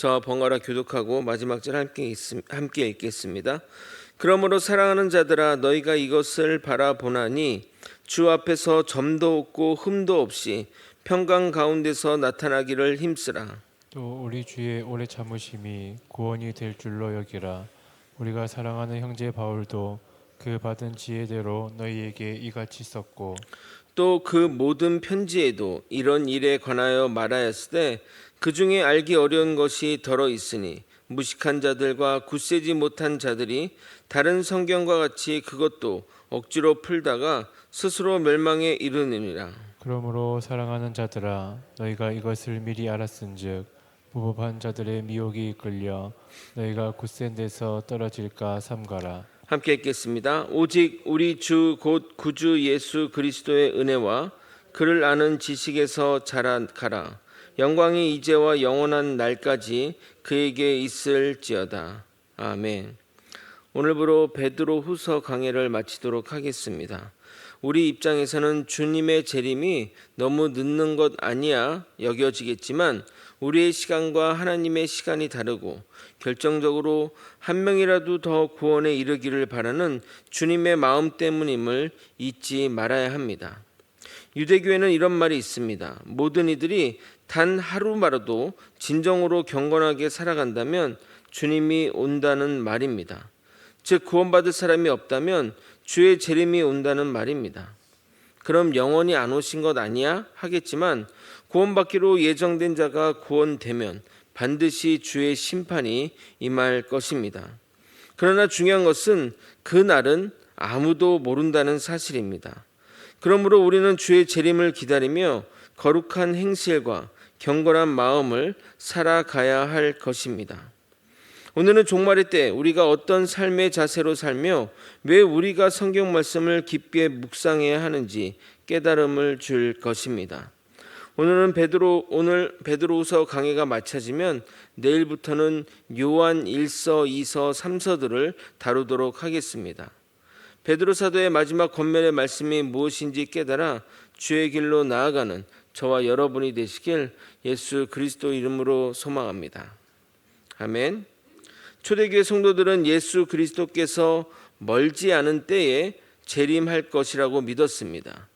저와 번갈아 교독하고 마지막 절 함께 읽겠습니다. 그러므로 사랑하는 자들아 너희가 이것을 바라보나니 주 앞에서 점도 없고 흠도 없이 평강 가운데서 나타나기를 힘쓰라. 또 우리 주의 오래 참으심이 구원이 될 줄로 여기라. 우리가 사랑하는 형제 바울도 그 받은 지혜대로 너희에게 이같이 썼고 또 그 모든 편지에도 이런 일에 관하여 말하였으되 그 중에 알기 어려운 것이 더러 있으니 무식한 자들과 굳세지 못한 자들이 다른 성경과 같이 그것도 억지로 풀다가 스스로 멸망에 이르느니라. 그러므로 사랑하는 자들아 너희가 이것을 미리 알았은즉 무법한 자들의 미혹이 이끌려 너희가 굳센 데서 떨어질까 삼가라. 함께 읽겠습니다. 오직 우리 주 곧 구주 예수 그리스도의 은혜와 그를 아는 지식에서 자라가라. 영광이 이제와 영원한 날까지 그에게 있을지어다. 아멘. 오늘부로 베드로 후서 강해를 마치도록 하겠습니다. 우리 입장에서는 주님의 재림이 너무 늦는 것 아니야 여겨지겠지만 우리의 시간과 하나님의 시간이 다르고 결정적으로 한 명이라도 더 구원에 이르기를 바라는 주님의 마음 때문임을 잊지 말아야 합니다. 유대교에는 이런 말이 있습니다. 모든 이들이 단 하루마라도 진정으로 경건하게 살아간다면 주님이 온다는 말입니다. 즉 구원받을 사람이 없다면 주의 재림이 온다는 말입니다. 그럼 영원히 안 오신 것 아니야? 하겠지만 구원받기로 예정된 자가 구원되면 반드시 주의 심판이 임할 것입니다. 그러나 중요한 것은 그 날은 아무도 모른다는 사실입니다. 그러므로 우리는 주의 재림을 기다리며 거룩한 행실과 경건한 마음을 살아가야 할 것입니다. 오늘은 종말의 때 우리가 어떤 삶의 자세로 살며 왜 우리가 성경 말씀을 깊게 묵상해야 하는지 깨달음을 줄 것입니다. 오늘 베드로후서 강해가 마쳐지면 내일부터는 요한 1서, 2서, 3서들을 다루도록 하겠습니다. 베드로 사도의 마지막 권면의 말씀이 무엇인지 깨달아 주의 길로 나아가는 저와 여러분이 되시길 예수 그리스도 이름으로 소망합니다. 아멘. 초대교회 성도들은 예수 그리스도께서 멀지 않은 때에 재림할 것이라고 믿었습니다.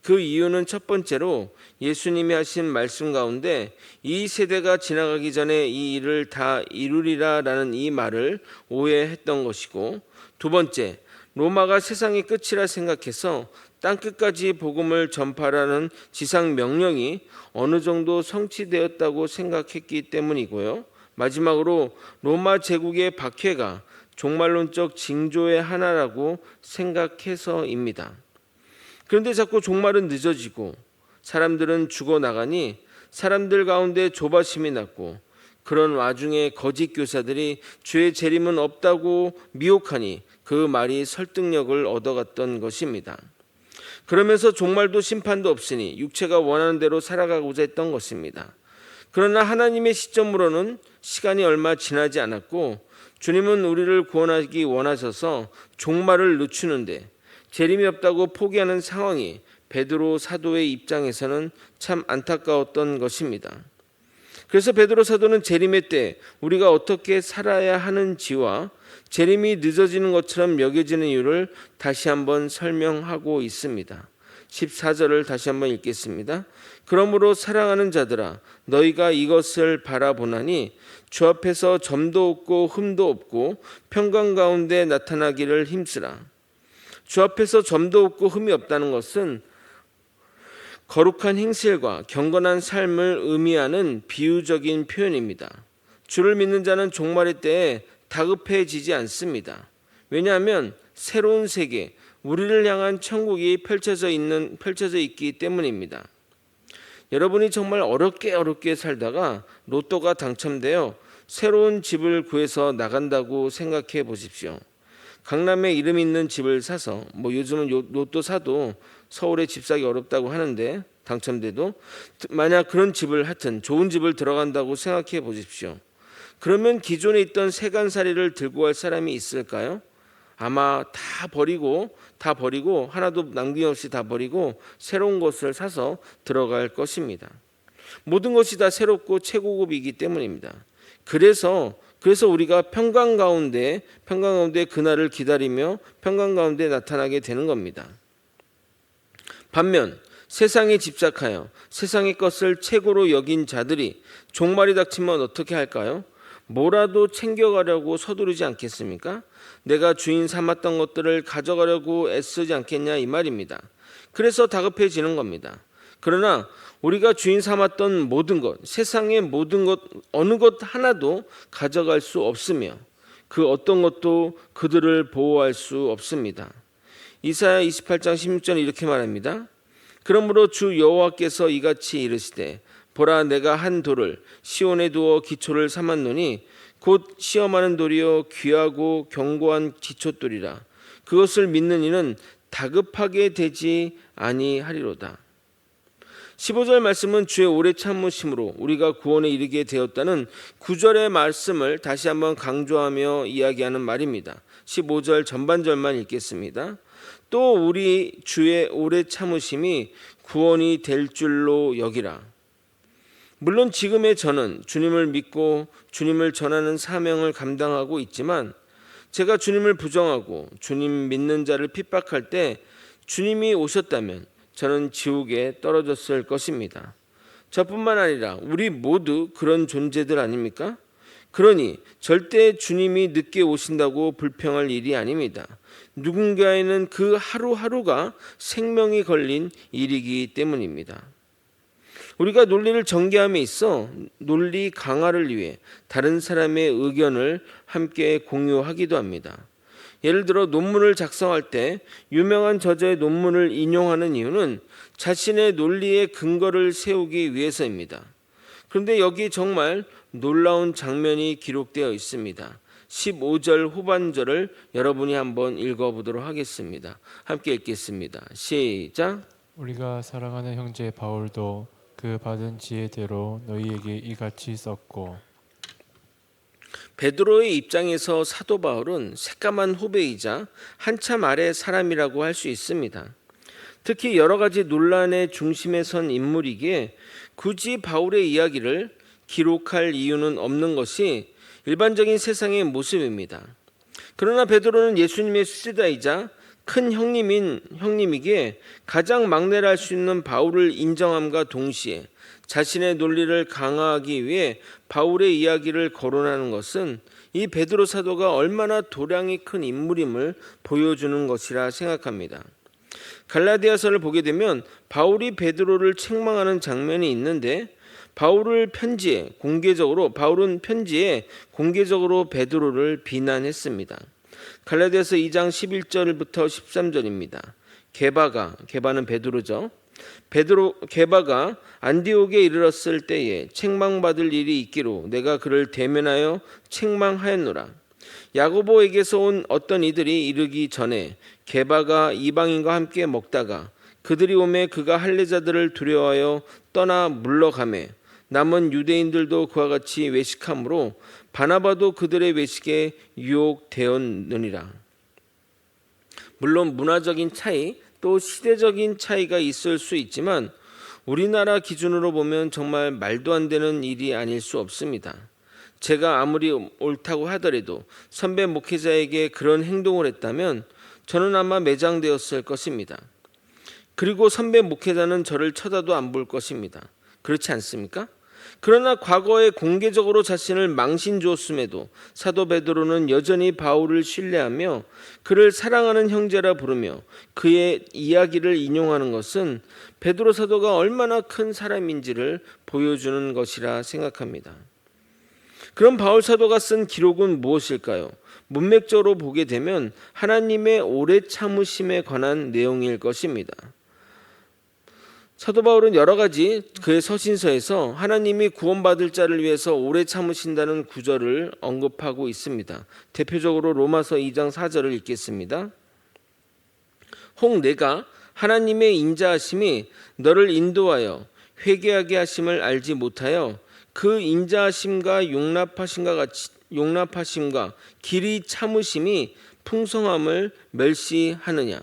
그 이유는 첫 번째로 예수님이 하신 말씀 가운데 이 세대가 지나가기 전에 이 일을 다 이루리라라는 이 말을 오해했던 것이고, 두 번째, 로마가 세상의 끝이라 생각해서 땅끝까지 복음을 전파라는 지상 명령이 어느 정도 성취되었다고 생각했기 때문이고요. 마지막으로 로마 제국의 박해가 종말론적 징조의 하나라고 생각해서입니다. 그런데 자꾸 종말은 늦어지고 사람들은 죽어나가니 사람들 가운데 조바심이 났고, 그런 와중에 거짓 교사들이 주의 재림은 없다고 미혹하니 그 말이 설득력을 얻어갔던 것입니다. 그러면서 종말도 심판도 없으니 육체가 원하는 대로 살아가고자 했던 것입니다. 그러나 하나님의 시점으로는 시간이 얼마 지나지 않았고 주님은 우리를 구원하기 원하셔서 종말을 늦추는데 재림이 없다고 포기하는 상황이 베드로 사도의 입장에서는 참 안타까웠던 것입니다. 그래서 베드로 사도는 재림의 때 우리가 어떻게 살아야 하는지와 재림이 늦어지는 것처럼 여겨지는 이유를 다시 한번 설명하고 있습니다. 14절을 다시 한번 읽겠습니다. 그러므로 사랑하는 자들아 너희가 이것을 바라보나니 주 앞에서 점도 없고 흠도 없고 평강 가운데 나타나기를 힘쓰라. 주 앞에서 점도 없고 흠이 없다는 것은 거룩한 행실과 경건한 삶을 의미하는 비유적인 표현입니다. 주를 믿는 자는 종말의 때에 다급해지지 않습니다. 왜냐하면 새로운 세계, 우리를 향한 천국이 펼쳐져 있기 때문입니다. 여러분이 정말 어렵게 살다가 로또가 당첨되어 새로운 집을 구해서 나간다고 생각해 보십시오. 강남에 이름 있는 집을 사서 요즘은 로또 사도 서울에 집 사기 어렵다고 하는데 당첨돼도 만약 그런 집을 하여튼 좋은 집을 들어간다고 생각해 보십시오. 그러면 기존에 있던 세간살이를 들고 갈 사람이 있을까요? 아마 다 버리고 하나도 남김없이 다 버리고 새로운 것을 사서 들어갈 것입니다. 모든 것이 다 새롭고 최고급이기 때문입니다. 그래서 우리가 평강 가운데 그날을 기다리며 평강 가운데 나타나게 되는 겁니다. 반면 세상에 집착하여 세상의 것을 최고로 여긴 자들이 종말이 닥치면 어떻게 할까요? 뭐라도 챙겨가려고 서두르지 않겠습니까? 내가 주인 삼았던 것들을 가져가려고 애쓰지 않겠냐 이 말입니다. 그래서 다급해지는 겁니다. 그러나 우리가 주인 삼았던 모든 것, 세상의 모든 것, 어느 것 하나도 가져갈 수 없으며 그 어떤 것도 그들을 보호할 수 없습니다. 이사야 28장 16절에 이렇게 말합니다. 그러므로 주 여호와께서 이같이 이르시되 보라 내가 한 돌을 시온에 두어 기초를 삼았노니 곧 시험하는 돌이요 귀하고 견고한 기초돌이라. 그것을 믿는 이는 다급하게 되지 아니하리로다. 15절 말씀은 주의 오래 참으심으로 우리가 구원에 이르게 되었다는 9절의 말씀을 다시 한번 강조하며 이야기하는 말입니다. 15절 전반절만 읽겠습니다. 또 우리 주의 오래 참으심이 구원이 될 줄로 여기라. 물론 지금의 저는 주님을 믿고 주님을 전하는 사명을 감당하고 있지만 제가 주님을 부정하고 주님 믿는 자를 핍박할 때 주님이 오셨다면 저는 지옥에 떨어졌을 것입니다. 저뿐만 아니라 우리 모두 그런 존재들 아닙니까? 그러니 절대 주님이 늦게 오신다고 불평할 일이 아닙니다. 누군가에는 그 하루하루가 생명이 걸린 일이기 때문입니다. 우리가 논리를 전개함에 있어 논리 강화를 위해 다른 사람의 의견을 함께 공유하기도 합니다. 예를 들어 논문을 작성할 때 유명한 저자의 논문을 인용하는 이유는 자신의 논리의 근거를 세우기 위해서입니다. 그런데 여기 정말 놀라운 장면이 기록되어 있습니다. 15절 후반절을 여러분이 한번 읽어보도록 하겠습니다. 함께 읽겠습니다. 시작. 우리가 사랑하는 형제 바울도 그 받은 지혜대로 너희에게 이같이 썼고. 베드로의 입장에서 사도 바울은 새까만 후배이자 한참 아래 사람이라고 할 수 있습니다. 특히 여러 가지 논란의 중심에 선 인물이기에 굳이 바울의 이야기를 기록할 이유는 없는 것이 일반적인 세상의 모습입니다. 그러나 베드로는 예수님의 수제자이자 큰 형님이기에 가장 막내라 할 수 있는 바울을 인정함과 동시에 자신의 논리를 강화하기 위해 바울의 이야기를 거론하는 것은 이 베드로 사도가 얼마나 도량이 큰 인물임을 보여주는 것이라 생각합니다. 갈라디아서를 보게 되면 바울이 베드로를 책망하는 장면이 있는데 바울은 편지에 공개적으로 베드로를 비난했습니다. 갈라디아서 2장 11절부터 13절입니다. 게바는 베드로죠. 게바가 안디옥에 이르렀을 때에 책망받을 일이 있기로 내가 그를 대면하여 책망하였노라. 야고보에게서 온 어떤 이들이 이르기 전에 게바가 이방인과 함께 먹다가 그들이 오매 그가 할례자들을 두려워하여 떠나 물러가매 남은 유대인들도 그와 같이 외식함으로 바나바도 그들의 외식에 유혹되었느니라. 물론 문화적인 차이 또 시대적인 차이가 있을 수 있지만 우리나라 기준으로 보면 정말 말도 안 되는 일이 아닐 수 없습니다. 제가 아무리 옳다고 하더라도 선배 목회자에게 그런 행동을 했다면 저는 아마 매장되었을 것입니다. 그리고 선배 목회자는 저를 쳐다도 안 볼 것입니다. 그렇지 않습니까? 그러나 과거에 공개적으로 자신을 망신 주었음에도 사도 베드로는 여전히 바울을 신뢰하며 그를 사랑하는 형제라 부르며 그의 이야기를 인용하는 것은 베드로 사도가 얼마나 큰 사람인지를 보여주는 것이라 생각합니다. 그럼 바울 사도가 쓴 기록은 무엇일까요? 문맥적으로 보게 되면 하나님의 오래 참으심에 관한 내용일 것입니다. 사도 바울은 여러 가지 그의 서신서에서 하나님이 구원받을 자를 위해서 오래 참으신다는 구절을 언급하고 있습니다. 대표적으로 로마서 2장 4절을 읽겠습니다. 혹 내가 하나님의 인자하심이 너를 인도하여 회개하게 하심을 알지 못하여 그 인자하심과 용납하심과 길이 참으심이 풍성함을 멸시하느냐.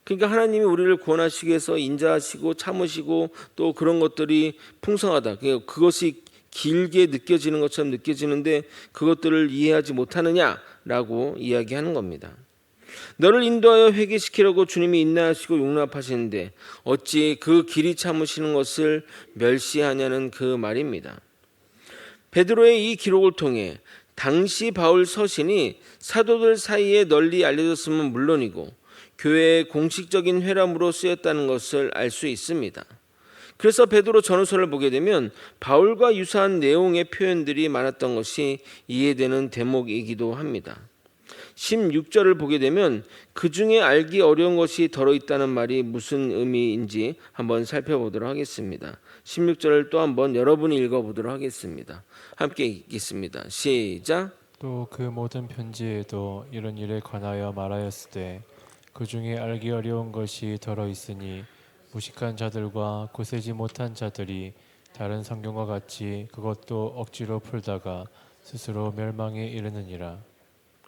그러니까 하나님이 우리를 구원하시기 위해서 인자하시고 참으시고 또 그런 것들이 풍성하다. 그것이 길게 느껴지는 것처럼 느껴지는데 그것들을 이해하지 못하느냐라고 이야기하는 겁니다. 너를 인도하여 회개시키려고 주님이 인내하시고 용납하시는데 어찌 그 길이 참으시는 것을 멸시하냐는 그 말입니다. 베드로의 이 기록을 통해 당시 바울 서신이 사도들 사이에 널리 알려졌으면 물론이고 교회의 공식적인 회람으로 쓰였다는 것을 알 수 있습니다. 그래서 베드로 전후서를 보게 되면 바울과 유사한 내용의 표현들이 많았던 것이 이해되는 대목이기도 합니다. 16절을 보게 되면 그 중에 알기 어려운 것이 들어있다는 말이 무슨 의미인지 한번 살펴보도록 하겠습니다. 16절을 또 한번 여러분이 읽어보도록 하겠습니다. 함께 읽겠습니다. 시작. 또 그 모든 편지에도 이런 일에 관하여 말하였으되 그 중에 알기 어려운 것이 들어 있으니 무식한 자들과 구세지 못한 자들이 다른 성경과 같이 그것도 억지로 풀다가 스스로 멸망에 이르느니라.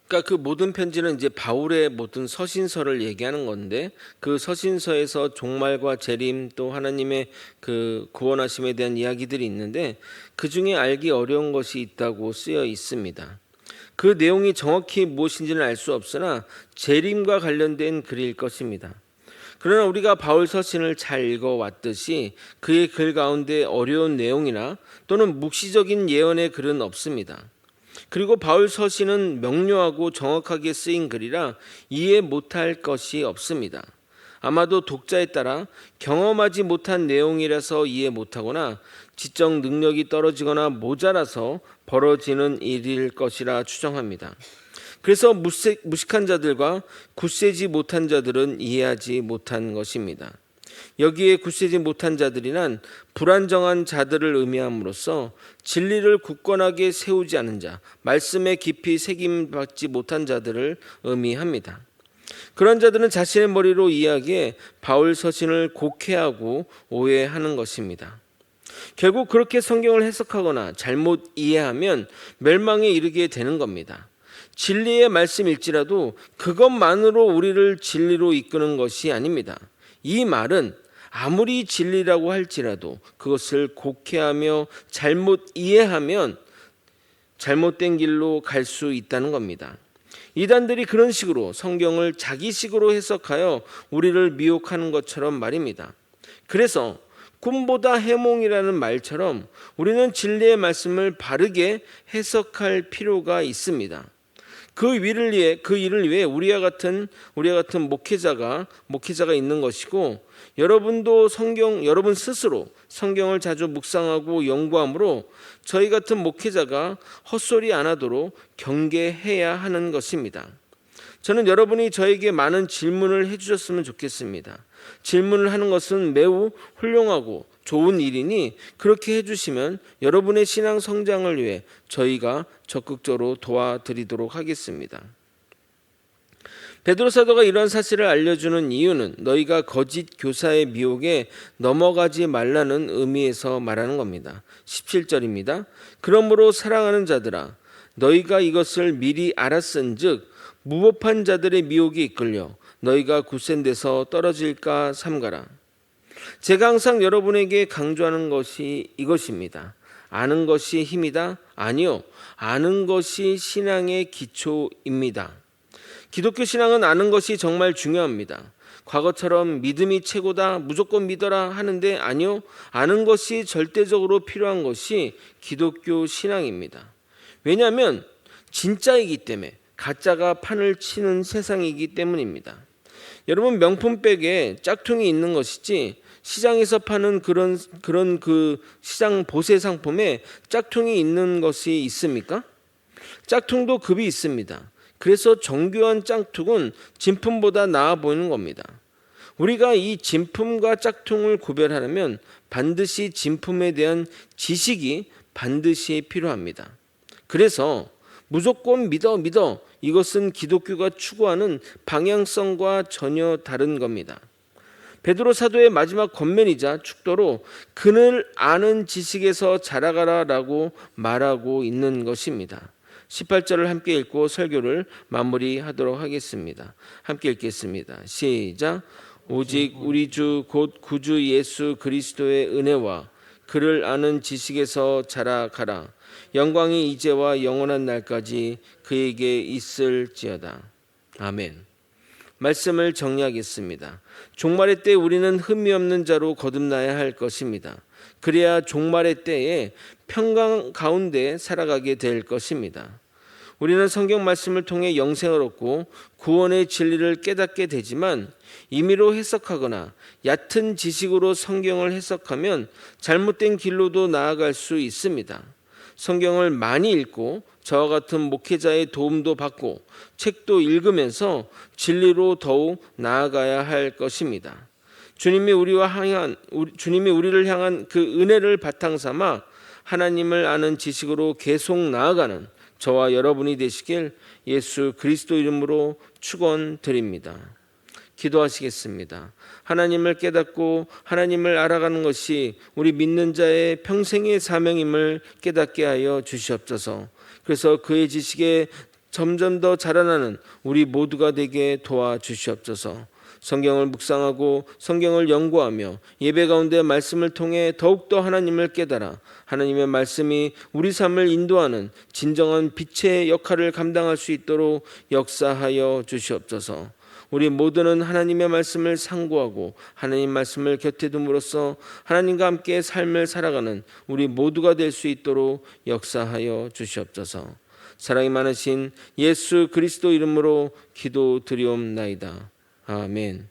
그러니까 그 모든 편지는 이제 바울의 모든 서신서를 얘기하는 건데 그 서신서에서 종말과 재림 또 하나님의 그 구원하심에 대한 이야기들이 있는데 그 중에 알기 어려운 것이 있다고 쓰여 있습니다. 그 내용이 정확히 무엇인지는 알 수 없으나 재림과 관련된 글일 것입니다. 그러나 우리가 바울 서신을 잘 읽어왔듯이 그의 글 가운데 어려운 내용이나 또는 묵시적인 예언의 글은 없습니다. 그리고 바울 서신은 명료하고 정확하게 쓰인 글이라 이해 못할 것이 없습니다. 아마도 독자에 따라 경험하지 못한 내용이라서 이해 못하거나 지적 능력이 떨어지거나 모자라서 벌어지는 일일 것이라 추정합니다. 그래서 무식한 자들과 굳세지 못한 자들은 이해하지 못한 것입니다. 여기에 굳세지 못한 자들이란 불안정한 자들을 의미함으로써 진리를 굳건하게 세우지 않은 자, 말씀에 깊이 새김받지 못한 자들을 의미합니다. 그런 자들은 자신의 머리로 이해하기에 바울 서신을 곡해하고 오해하는 것입니다. 결국 그렇게 성경을 해석하거나 잘못 이해하면 멸망에 이르게 되는 겁니다. 진리의 말씀일지라도 그것만으로 우리를 진리로 이끄는 것이 아닙니다. 이 말은 아무리 진리라고 할지라도 그것을 곡해하며 잘못 이해하면 잘못된 길로 갈 수 있다는 겁니다. 이단들이 그런 식으로 성경을 자기식으로 해석하여 우리를 미혹하는 것처럼 말입니다. 그래서 꿈보다 해몽이라는 말처럼 우리는 진리의 말씀을 바르게 해석할 필요가 있습니다. 그 일을 위해 우리와 같은 목회자가 있는 것이고 여러분 스스로 성경을 자주 묵상하고 연구함으로 저희 같은 목회자가 헛소리 안 하도록 경계해야 하는 것입니다. 저는 여러분이 저에게 많은 질문을 해주셨으면 좋겠습니다. 질문을 하는 것은 매우 훌륭하고 좋은 일이니 그렇게 해주시면 여러분의 신앙 성장을 위해 저희가 적극적으로 도와드리도록 하겠습니다. 베드로 사도가 이런 사실을 알려주는 이유는 너희가 거짓 교사의 미혹에 넘어가지 말라는 의미에서 말하는 겁니다. 17절입니다. 그러므로 사랑하는 자들아 너희가 이것을 미리 알았은즉 무법한 자들의 미혹에 이끌려 너희가 굳센 데서 떨어질까 삼가라. 제가 항상 여러분에게 강조하는 것이 이것입니다. 아는 것이 힘이다? 아니요. 아는 것이 신앙의 기초입니다. 기독교 신앙은 아는 것이 정말 중요합니다. 과거처럼 믿음이 최고다, 무조건 믿어라 하는데 아니요. 아는 것이 절대적으로 필요한 것이 기독교 신앙입니다. 왜냐하면 진짜이기 때문에 가짜가 판을 치는 세상이기 때문입니다. 여러분 명품백에 짝퉁이 있는 것이지 시장에서 파는 그런 그 시장 보세 상품에 짝퉁이 있는 것이 있습니까? 짝퉁도 급이 있습니다. 그래서 정교한 짝퉁은 진품보다 나아 보이는 겁니다. 우리가 이 진품과 짝퉁을 구별하려면 반드시 진품에 대한 지식이 반드시 필요합니다. 그래서 무조건 믿어 이것은 기독교가 추구하는 방향성과 전혀 다른 겁니다. 베드로 사도의 마지막 권면이자 축도로 그를 아는 지식에서 자라가라라고 말하고 있는 것입니다. 18절을 함께 읽고 설교를 마무리하도록 하겠습니다. 함께 읽겠습니다. 시작. 오직 우리 주 곧 구주 예수 그리스도의 은혜와 그를 아는 지식에서 자라가라. 영광이 이제와 영원한 날까지 그에게 있을지어다. 아멘. 말씀을 정리하겠습니다. 종말의 때 우리는 흠이 없는 자로 거듭나야 할 것입니다. 그래야 종말의 때에 평강 가운데 살아가게 될 것입니다. 우리는 성경 말씀을 통해 영생을 얻고 구원의 진리를 깨닫게 되지만 임의로 해석하거나 얕은 지식으로 성경을 해석하면 잘못된 길로도 나아갈 수 있습니다. 성경을 많이 읽고 저와 같은 목회자의 도움도 받고 책도 읽으면서 진리로 더욱 나아가야 할 것입니다. 주님이 우리를 향한 그 은혜를 바탕 삼아 하나님을 아는 지식으로 계속 나아가는 저와 여러분이 되시길 예수 그리스도 이름으로 축원드립니다. 기도하시겠습니다. 하나님을 깨닫고 하나님을 알아가는 것이 우리 믿는 자의 평생의 사명임을 깨닫게 하여 주시옵소서. 그래서 그의 지식에 점점 더 자라나는 우리 모두가 되게 도와주시옵소서. 성경을 묵상하고 성경을 연구하며 예배 가운데 말씀을 통해 더욱더 하나님을 깨달아 하나님의 말씀이 우리 삶을 인도하는 진정한 빛의 역할을 감당할 수 있도록 역사하여 주시옵소서. 우리 모두는 하나님의 말씀을 상고하고 하나님 말씀을 곁에 둠으로써 하나님과 함께 삶을 살아가는 우리 모두가 될 수 있도록 역사하여 주시옵소서. 사랑이 많으신 예수 그리스도 이름으로 기도드리옵나이다. 아멘.